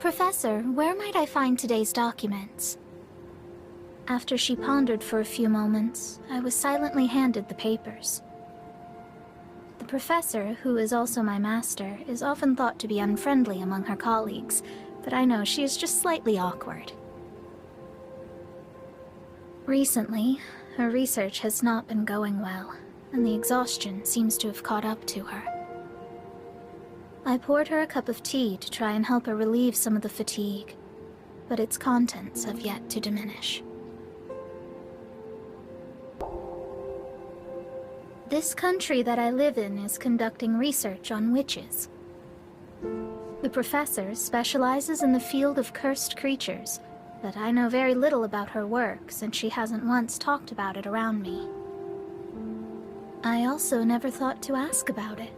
Professor, where might I find today's documents? After she pondered for a few moments, I was silently handed the papers. The professor, who is also my master, is often thought to be unfriendly among her colleagues, but I know she is just slightly awkward. Recently, her research has not been going well, and the exhaustion seems to have caught up to her. I poured her a cup of tea to try and help her relieve some of the fatigue, but its contents have yet to diminish. This country that I live in is conducting research on witches. The professor specializes in the field of cursed creatures, but I know very little about her work since she hasn't once talked about it around me. I also never thought to ask about it.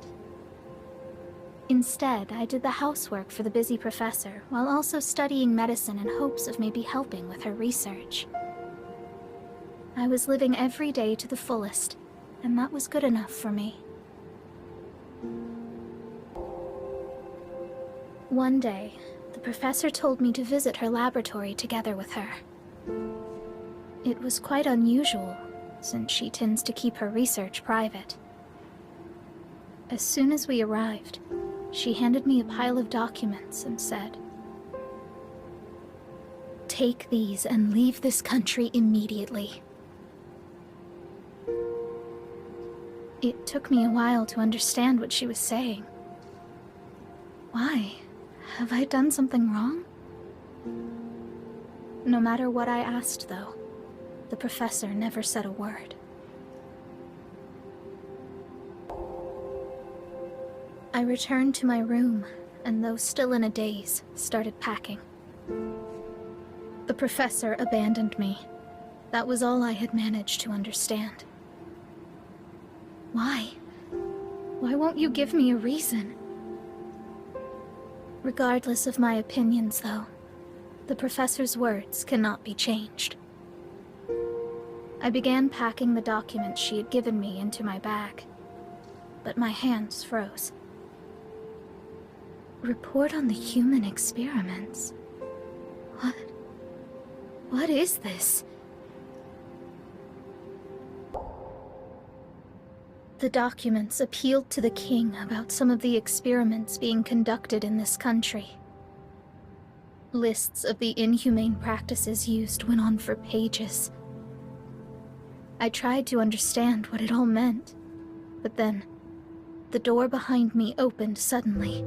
Instead, I did the housework for the busy professor while also studying medicine in hopes of maybe helping with her research. I was living every day to the fullest, and that was good enough for me. One day, the professor told me to visit her laboratory together with her. It was quite unusual, since she tends to keep her research private. As soon as we arrived, she handed me a pile of documents and said, "Take these and leave this country immediately." It took me a while to understand what she was saying. Why? Have I done something wrong? No matter what I asked, though, the professor never said a word. I returned to my room, and though still in a daze, started packing. The professor abandoned me. That was all I had managed to understand. Why? Why won't you give me a reason? Regardless of my opinions, though, the professor's words cannot be changed. I began packing the documents she had given me into my bag, but my hands froze. Report on the human experiments? What is this? The documents appealed to the king about some of the experiments being conducted in this country. Lists of the inhumane practices used went on for pages. I tried to understand what it all meant, but then the door behind me opened suddenly.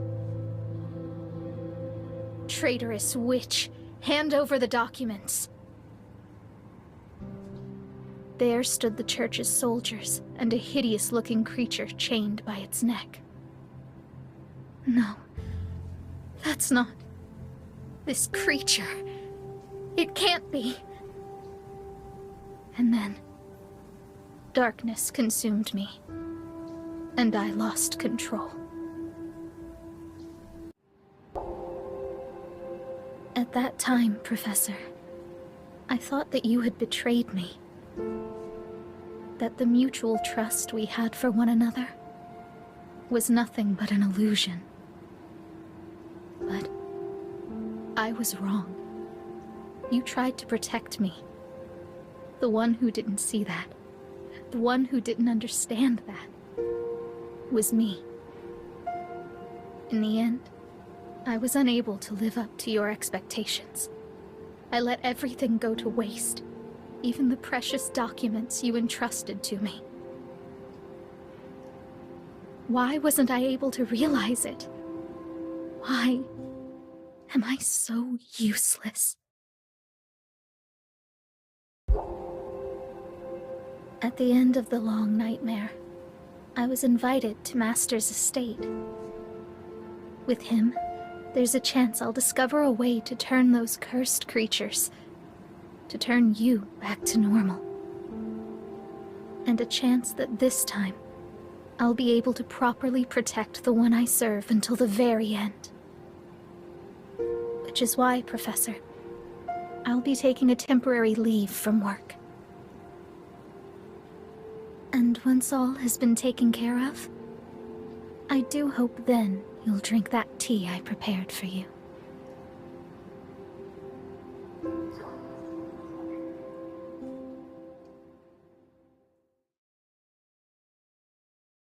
Traitorous witch, hand over the documents. There stood the church's soldiers and a hideous-looking creature chained by its neck. No, that's not... this creature. It can't be. And then, darkness consumed me, and I lost control. At that time, Professor, I thought that you had betrayed me. That the mutual trust we had for one another was nothing but an illusion. But I was wrong. You tried to protect me. The one who didn't see that, the one who didn't understand that, was me. In the end, I was unable to live up to your expectations. I let everything go to waste, even the precious documents you entrusted to me. Why wasn't I able to realize it? Why am I so useless? At the end of the long nightmare, I was invited to Master's estate. With him, there's a chance I'll discover a way to turn those cursed creatures, to turn you back to normal. And a chance that this time, I'll be able to properly protect the one I serve until the very end. Which is why, Professor, I'll be taking a temporary leave from work. And once all has been taken care of, I do hope then you'll drink that tea I prepared for you.